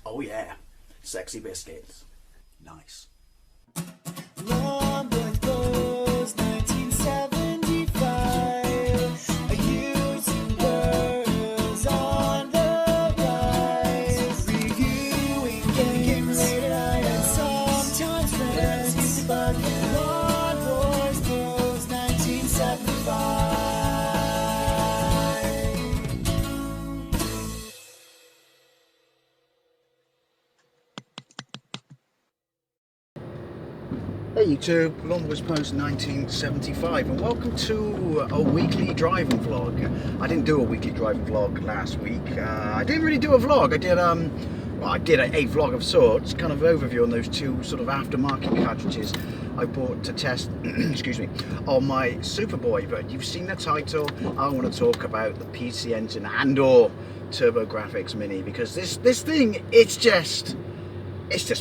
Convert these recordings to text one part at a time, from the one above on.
Oh yeah, sexy biscuits. Nice. Long boys blues, 1975. Using girls on the rise. Reviewing games late at night and sometimes friends. But Long boys blues, 1975. Hey YouTube, Longboys Post 1975 and welcome to a weekly driving vlog. I didn't do a weekly driving vlog last week. I didn't really do a vlog. I did a vlog of sorts, kind of overview on those two sort of aftermarket cartridges I bought to test excuse me, on my Superboy. But you've seen the title. I want to talk about the PC Engine and or Turbografx Mini, because this thing, it's just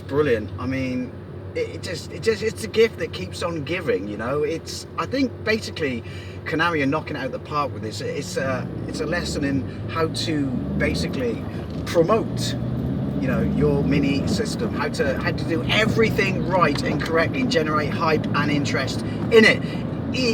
brilliant. I mean, it's a gift that keeps on giving, you know. I think basically Konami are knocking it out of the park with this. It's a lesson in how to basically promote, you know, your mini system, how to do everything right and correctly and generate hype and interest in it,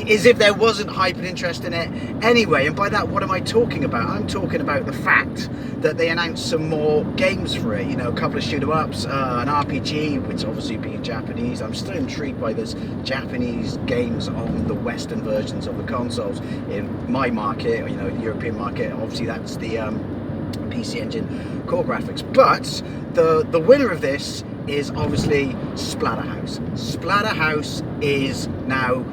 as if there wasn't hype and interest in it anyway. And by that, what am I talking about? I'm talking about the fact that they announced some more games for it, you know, a couple of shoot-em-ups, an RPG, which obviously being Japanese. I'm still intrigued by this Japanese games on the Western versions of the consoles. In my market, you know, the European market, obviously that's the PC Engine core graphics. But the winner of this is obviously Splatter House. Splatter House is now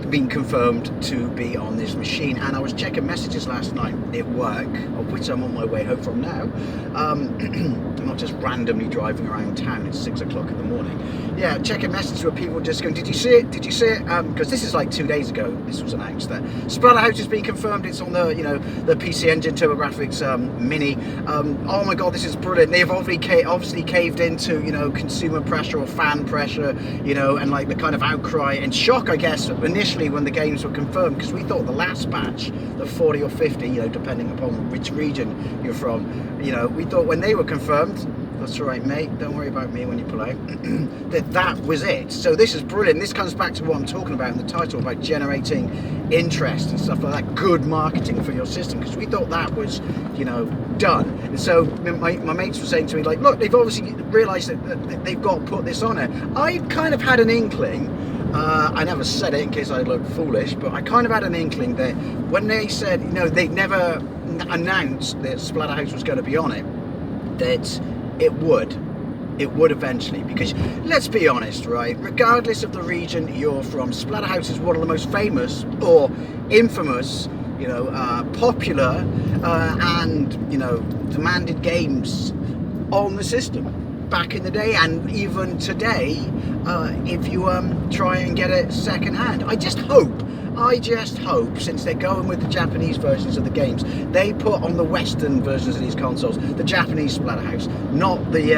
been confirmed to be on this machine, and I was checking messages last night at work, of which I'm on my way home from now. I'm not just randomly driving around town at 6 o'clock in the morning. Yeah, checking messages where people just going, did you see it? Did you see it? Because this is like 2 days ago this was announced that Splatter House has been confirmed. It's on the, you know, the PC Engine Turbografx Mini. Oh my god, this is brilliant. They've obviously caved into, you know, consumer pressure or fan pressure, you know, and like the kind of outcry and shock, I guess, initially when the games were confirmed, because we thought the last batch, the 40 or 50, you know, depending upon which region you're from, you know, we thought when they were confirmed, that's right mate, don't worry about me when you pull out, that was it. So this is brilliant. This comes back to what I'm talking about in the title, about generating interest and stuff like that, good marketing for your system, because we thought that was, you know, done. And so my mates were saying to me, like, look, they've obviously realised that they've got to put this on it. I kind of had an inkling, I never said it in case I looked foolish, but I kind of had an inkling that when they said, you know, they never announced that Splatter House was going to be on it, that it would eventually. Because let's be honest, right, regardless of the region you're from, Splatter House is one of the most famous or infamous, you know, popular and, you know, demanded games on the system back in the day, and even today, if you try and get it second hand. I just hope, since they're going with the Japanese versions of the games, they put on the Western versions of these consoles the Japanese Splatter House, not the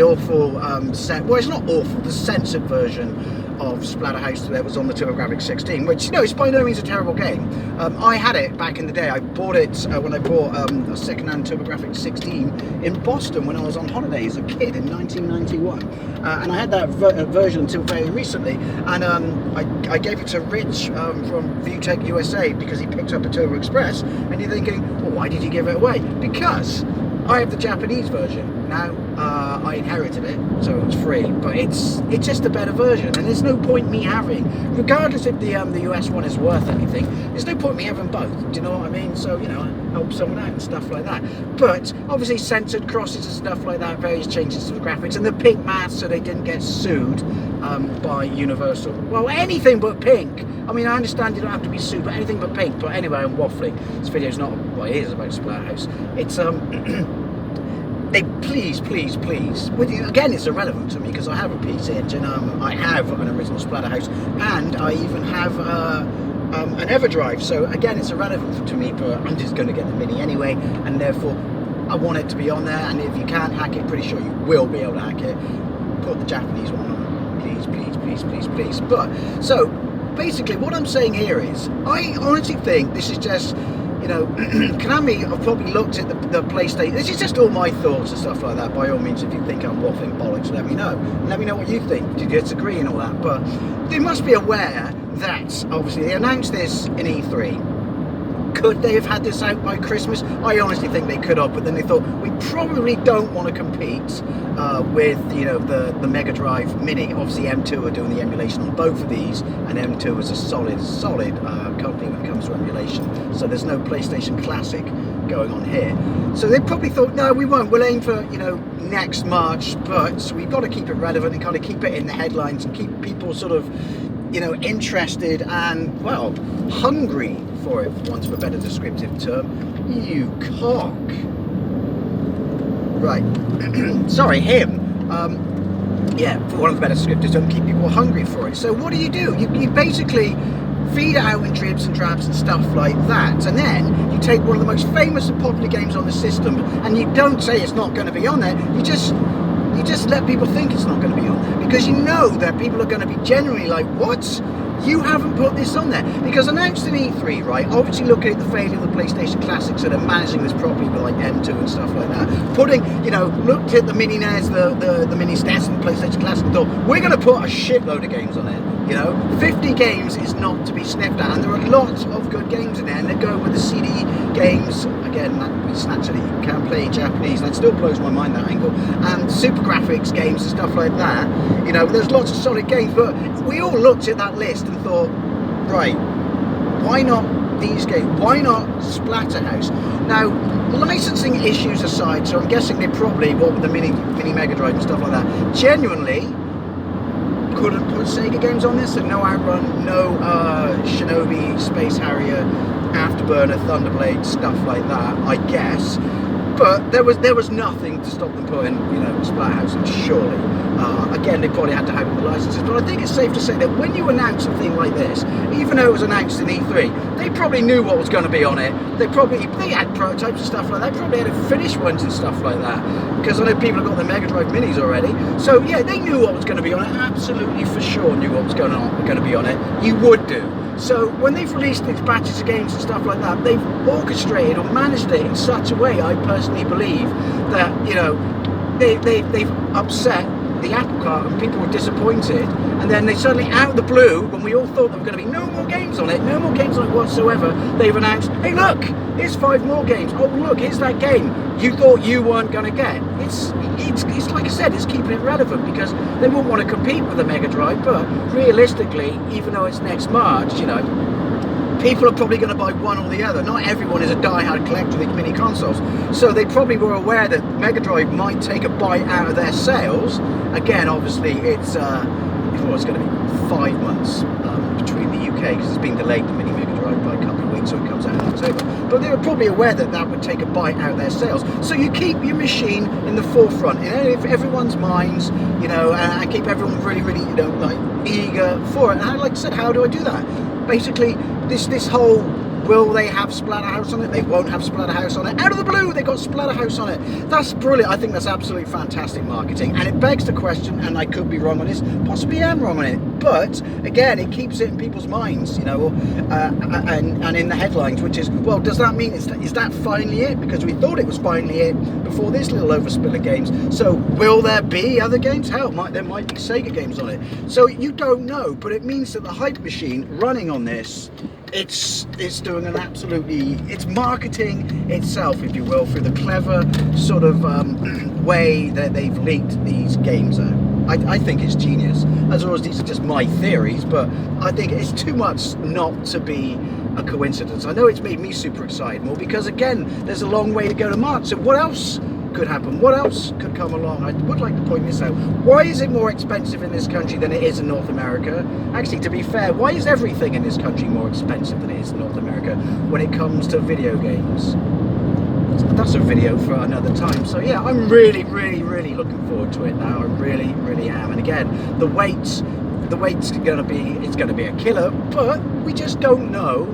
awful well, it's not awful, the censored version of Splatter House that was on the Turbografx 16, which, you know, it's by no means a terrible game. I had it back in the day. I bought it when I bought a second-hand Turbografx 16 in Boston when I was on holiday as a kid in 1991, and I had that version until very recently, and I gave it to Rich from ViewTech USA because he picked up a Turbo Express, and you're thinking, well, why did you give it away? Because I have the Japanese version now. I inherited it, so it was free, but it's just a better version, and there's no point me having, regardless if the US one is worth anything, there's no point me having both. Do you know what I mean? So, you know, help someone out and stuff like that. But obviously censored crosses and stuff like that, various changes to the graphics, and the pink mask so they didn't get sued by Universal. Well, anything but pink. I mean, I understand you don't have to be sued, but anything but pink. But anyway, I'm waffling. This video is not what it is about Splatter House. It's they please, again, it's irrelevant to me because I have a PC Engine, I have an original Splatter House, and I even have an EverDrive, so again, it's irrelevant to me, but I'm just going to get the Mini anyway, and therefore I want it to be on there. And if you can't hack it, pretty sure you will be able to hack it, put the Japanese one on, please. But so basically what I'm saying here is, I honestly think this is just you know, Konami have probably looked at the PlayStation. This is just all my thoughts and stuff like that. By all means, if you think I'm waffling bollocks, let me know. Let me know what you think. Do you disagree and all that? But they must be aware that obviously they announced this in E3. Could they have had this out by Christmas? I honestly think they could have, but then they thought we probably don't want to compete with, you know, the Mega Drive Mini. Obviously, M2 are doing the emulation on both of these, and M2 is a solid company when it comes to emulation. So there's no PlayStation Classic going on here. So they probably thought, no, we won't. We'll aim for, you know, next March, but we've got to keep it relevant and kind of keep it in the headlines and keep people sort of, you know, interested and, well, hungry for it, for want of a better descriptive term. You cock. Right. Sorry, him. Yeah, for want of a better descriptive term, keep people hungry for it. So what do? You basically feed it out in dribs and drabs and stuff like that, and then you take one of the most famous and popular games on the system, and you don't say it's not going to be on there. You just let people think it's not going to be on there, because you know that people are going to be genuinely like, what? You haven't put this on there? Because announced in E3, right, obviously looking at the failure of the PlayStation Classic, so they're managing this properly with like M2 and stuff like that, putting, you know, looked at the Mini NES, the Mini SNES and the PlayStation Classic and thought, we're going to put a shitload of games on it, you know, 50 games is not to be sniffed at, and there are lots of good games in there, and they go with the CD games, again, it's naturally, you can't play Japanese, that still blows my mind, that angle, and Turbografx games and stuff like that, you know, there's lots of solid games, but we all looked at that list and thought, right, why not these games? Why not Splatter House? Now, licensing issues aside, so I'm guessing they probably, what with the Mini Mega Drive and stuff like that, genuinely couldn't put Sega games on this, so no Outrun, no Shinobi, Space Harrier, Afterburner, Thunderblade, stuff like that, I guess. But there was nothing to stop them putting, you know, Splatterhouse, surely. Again, they probably had to have the licenses, but I think it's safe to say that when you announce a thing like this, even though it was announced in E3, they probably knew what was going to be on it. They had prototypes and stuff like that. They probably had finished ones and stuff like that, because I know people have got their Mega Drive Minis already. So yeah, they knew what was going to be on it. Absolutely, for sure, knew what was going to be on it. You would do. So when they've released these batches of games and stuff like that, they've orchestrated or managed it in such a way, I personally believe, that, you know, they've upset the apple cart and people were disappointed, and then they suddenly, out of the blue, when we all thought there were going to be no more games on it whatsoever, they've announced, hey look, here's 5 more games. Oh look, here's that game you thought you weren't going to get. It's like I said, it's keeping it relevant, because they won't want to compete with the Mega Drive, but realistically, even though it's next March, you know, people are probably going to buy one or the other. Not everyone is a die-hard collector of these mini consoles, so they probably were aware that Mega Drive might take a bite out of their sales. Again, obviously, it's going to be 5 months between the UK, because it's been delayed, the Mini Mega Drive, by a couple of weeks, so it comes out in October. But they were probably aware that that would take a bite out of their sales. So you keep your machine in the forefront, you know, if everyone's minds, you know, and keep everyone really, really, you know, like eager for it. And like I said, how do I do that? Basically, this whole, will they have Splatterhouse on it? They won't have Splatterhouse on it. Out of the blue, they got Splatterhouse on it. That's brilliant. I think that's absolutely fantastic marketing. And it begs the question, and I could be wrong on this, possibly am wrong on it, but again, it keeps it in people's minds, you know, and in the headlines, which is, well, does that mean, is that finally it? Because we thought it was finally it before this little overspill of games. So will there be other games? Hell, there might be Sega games on it. So you don't know, but it means that the hype machine running on this, it's doing an absolutely, it's marketing itself, if you will, through the clever sort of way that they've leaked these games out. I think it's genius. As always, these are just my theories, but I think it's too much not to be a coincidence. I know it's made me super excited more, because again, there's a long way to go to March. So what else could happen? What else could come along? I would like to point this out. Why is it more expensive in this country than it is in North America? Actually, to be fair, why is everything in this country more expensive than it is in North America when it comes to video games? That's a video for another time. So yeah, I'm really, really, really looking forward to it now. I really, really am. And again, the wait's going to be, it's going to be a killer, but we just don't know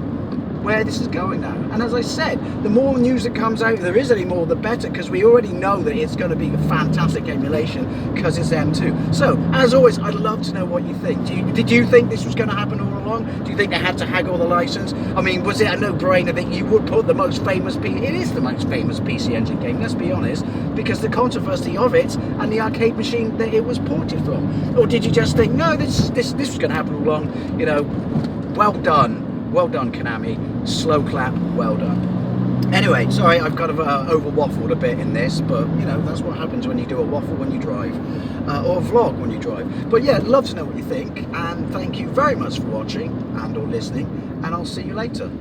where this is going now. And as I said, the more news that comes out, if there is any more, the better, because we already know that it's going to be a fantastic emulation because it's M2. So, as always, I'd love to know what you think. Did you think this was going to happen all along? Do you think they had to haggle the license? I mean, was it a no-brainer that you would put the most famous it is the most famous PC Engine game, let's be honest, because the controversy of it and the arcade machine that it was ported from? Or did you just think, no, this was going to happen all along? You know, well done, Konami. Slow clap, well done. Anyway, sorry, I've kind of over waffled a bit in this, but you know, that's what happens when you do a waffle when you drive, or a vlog when you drive. But yeah, love to know what you think, and thank you very much for watching and or listening, and I'll see you later.